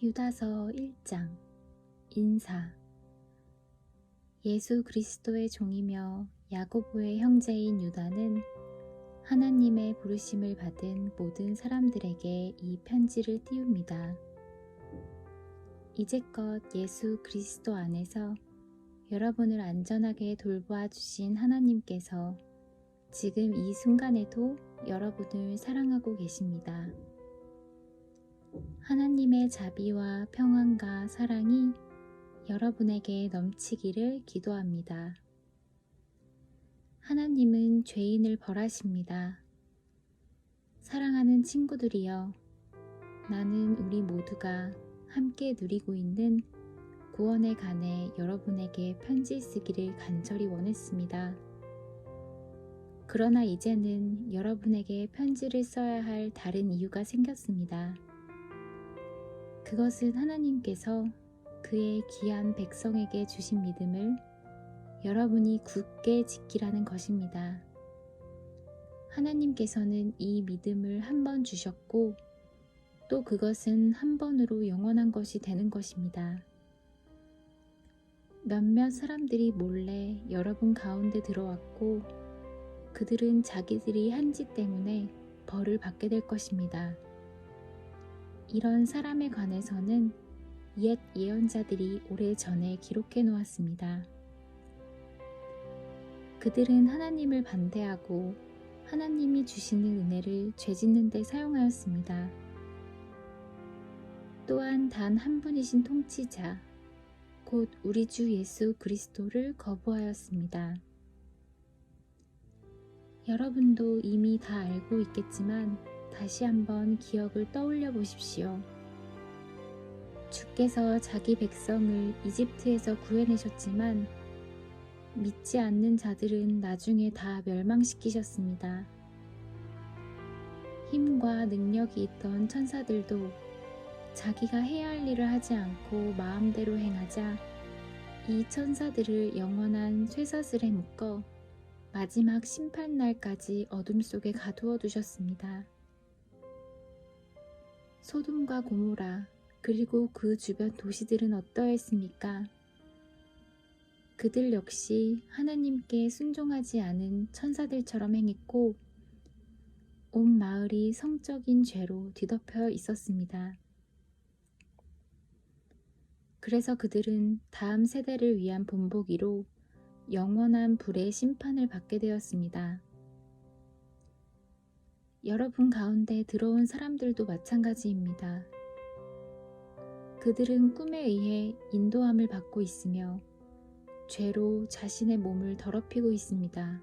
유다서 1장 인사. 예수 그리스도의 종이며 야고보의 형제인 유다는 하나님의 부르심을 받은 모든 사람들에게 이 편지를 띄웁니다. 이제껏 예수 그리스도 안에서 여러분을 안전하게 돌보아 주신 하나님께서 지금 이 순간에도 여러분을 사랑하고 계십니다. 하나님의 자비와 평안과 사랑이 여러분에게 넘치기를 기도합니다. 하나님은 죄인을 벌하십니다. 사랑하는 친구들이여, 나는 우리 모두가 함께 누리고 있는 구원에 관해 여러분에게 편지 쓰기를 간절히 원했습니다. 그러나 이제는 여러분에게 편지를 써야 할 다른 이유가 생겼습니다. 그것은 하나님께서 그의 귀한 백성에게 주신 믿음을 여러분이 굳게 지키라는 것입니다. 하나님께서는 이 믿음을 한 번 주셨고 또 그것은 한 번으로 영원한 것이 되는 것입니다. 몇몇 사람들이 몰래 여러분 가운데 들어왔고 그들은 자기들이 한 짓 때문에 벌을 받게 될 것입니다. 이런 사람에 관해서는 옛 예언자들이 오래전에 기록해 놓았습니다. 그들은 하나님을 반대하고 하나님이 주시는 은혜를 죄짓는 데 사용하였습니다. 또한 단 한 분이신 통치자, 곧 우리 주 예수 그리스도를 거부하였습니다. 여러분도 이미 다 알고 있겠지만 다시 한번 기억을 떠올려 보십시오. 주께서 자기 백성을 이집트에서 구해내셨지만 믿지 않는 자들은 나중에 다 멸망시키셨습니다. 힘과 능력이 있던 천사들도 자기가 해야 할 일을 하지 않고 마음대로 행하자 이 천사들을 영원한 쇠사슬에 묶어 마지막 심판날까지 어둠 속에 가두어 두셨습니다. 소돔과 고모라 그리고 그 주변 도시들은 어떠했습니까? 그들 역시 하나님께 순종하지 않은 천사들처럼 행했고 온 마을이 성적인 죄로 뒤덮여 있었습니다. 그래서 그들은 다음 세대를 위한 본보기로 영원한 불의 심판을 받게 되었습니다. 여러분 가운데 들어온 사람들도 마찬가지입니다. 그들은 꿈에 의해 인도함을 받고 있으며 죄로 자신의 몸을 더럽히고 있습니다.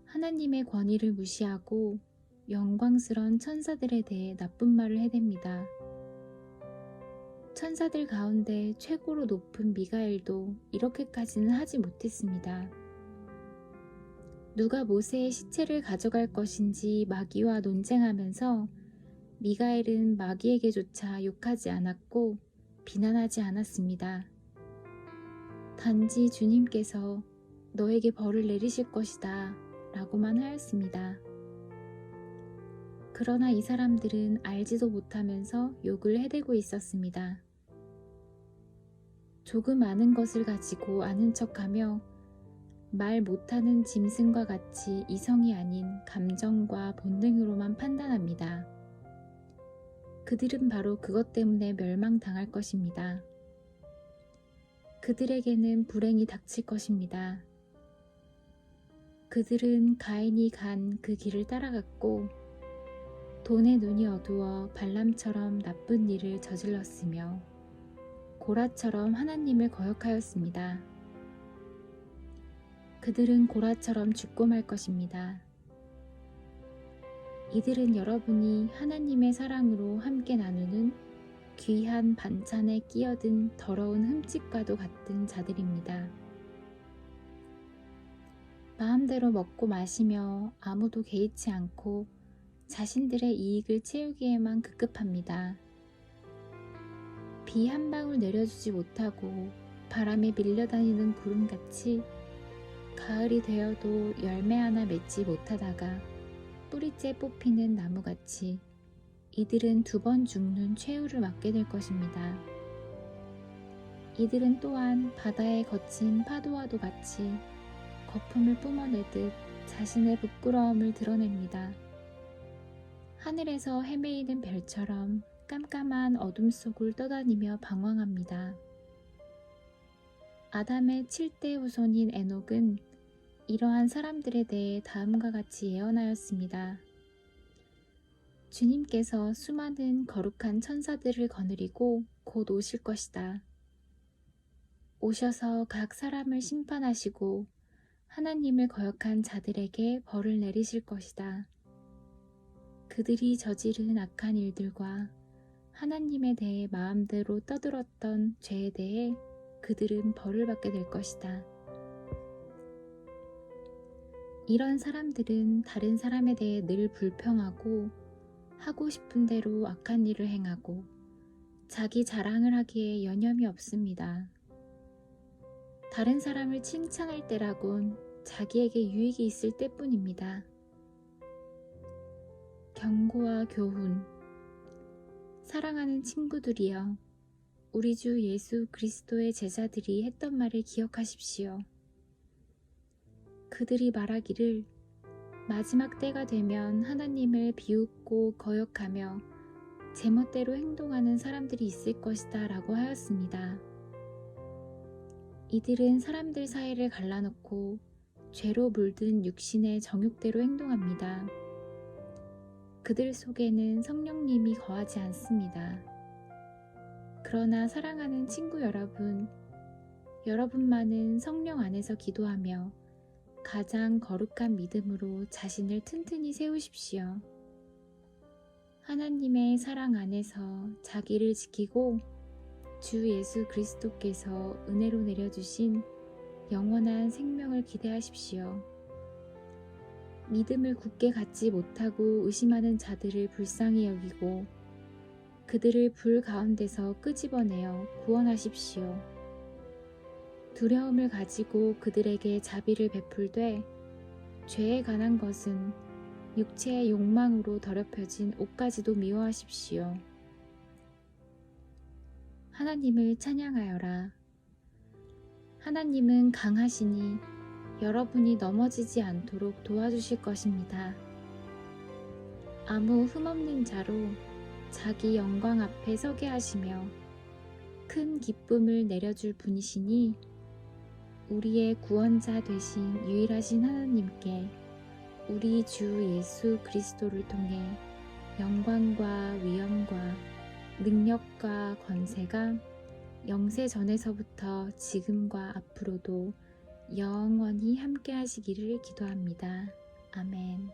하나님의 권위를 무시하고 영광스러운 천사들에 대해 나쁜 말을 해댑니다. 천사들 가운데 최고로 높은 미가엘도 이렇게까지는 하지 못했습니다. 누가 모세의 시체를 가져갈 것인지 마귀와 논쟁하면서 미가엘은 마귀에게조차 욕하지 않았고 비난하지 않았습니다. 단지 주님께서 너에게 벌을 내리실 것이다 라고만 하였습니다. 그러나 이 사람들은 알지도 못하면서 욕을 해대고 있었습니다. 조금 아는 것을 가지고 아는 척하며 말 못하는 짐승과 같이 이성이 아닌 감정과 본능으로만 판단합니다. 그들은 바로 그것 때문에 멸망당할 것입니다. 그들에게는 불행이 닥칠 것입니다. 그들은 가인이 간 그 길을 따라갔고 돈의 눈이 어두워 발람처럼 나쁜 일을 저질렀으며 고라처럼 하나님을 거역하였습니다. 그들은 고라처럼 죽고 말 것입니다. 이들은 여러분이 하나님의 사랑으로 함께 나누는 귀한 반찬에 끼어든 더러운 흠집과도 같은 자들입니다. 마음대로 먹고 마시며 아무도 개의치 않고 자신들의 이익을 채우기에만 급급합니다. 비 한 방울 내려주지 못하고 바람에 밀려다니는 구름같이 가을이 되어도 열매 하나 맺지 못하다가 뿌리째 뽑히는 나무같이 이들은 2번 죽는 최후를 맞게 될 것입니다. 이들은 또한 바다의 거친 파도와도 같이 거품을 뿜어내듯 자신의 부끄러움을 드러냅니다. 하늘에서 헤매이는 별처럼 깜깜한 어둠 속을 떠다니며 방황합니다. 아담의 7대 후손인 에녹은 이러한 사람들에 대해 다음과 같이 예언하였습니다. 주님께서 수많은 거룩한 천사들을 거느리고 곧 오실 것이다. 오셔서 각 사람을 심판하시고 하나님을 거역한 자들에게 벌을 내리실 것이다. 그들이 저지른 악한 일들과 하나님에 대해 마음대로 떠들었던 죄에 대해 그들은 벌을 받게 될 것이다. 이런 사람들은 다른 사람에 대해 늘 불평하고 하고 싶은 대로 악한 일을 행하고 자기 자랑을 하기에 여념이 없습니다. 다른 사람을 칭찬할 때라곤 자기에게 유익이 있을 때뿐입니다. 경고와 교훈. 사랑하는 친구들이여, 우리 주 예수 그리스도의 제자들이 했던 말을 기억하십시오. 그들이 말하기를 마지막 때가 되면 하나님을 비웃고 거역하며 제멋대로 행동하는 사람들이 있을 것이다 라고 하였습니다. 이들은 사람들 사이를 갈라놓고 죄로 물든 육신의 정욕대로 행동합니다. 그들 속에는 성령님이 거하지 않습니다. 그러나 사랑하는 친구 여러분, 여러분만은 성령 안에서 기도하며 가장 거룩한 믿음으로 자신을 튼튼히 세우십시오. 하나님의 사랑 안에서 자기를 지키고 주 예수 그리스도께서 은혜로 내려주신 영원한 생명을 기대하십시오. 믿음을 굳게 갖지 못하고 의심하는 자들을 불쌍히 여기고 그들을 불 가운데서 끄집어내어 구원하십시오. 두려움을 가지고 그들에게 자비를 베풀되 죄에 관한 것은 육체의 욕망으로 더럽혀진 옷까지도 미워하십시오. 하나님을 찬양하여라. 하나님은 강하시니 여러분이 넘어지지 않도록 도와주실 것입니다. 아무 흠없는 자로 자기 영광 앞에 서게 하시며 큰 기쁨을 내려줄 분이시니 우리의 구원자 되신 유일하신 하나님께 우리 주 예수 그리스도를 통해 영광과 위엄과 능력과 권세가 영세 전에서부터 지금과 앞으로도 영원히 함께 하시기를 기도합니다. 아멘.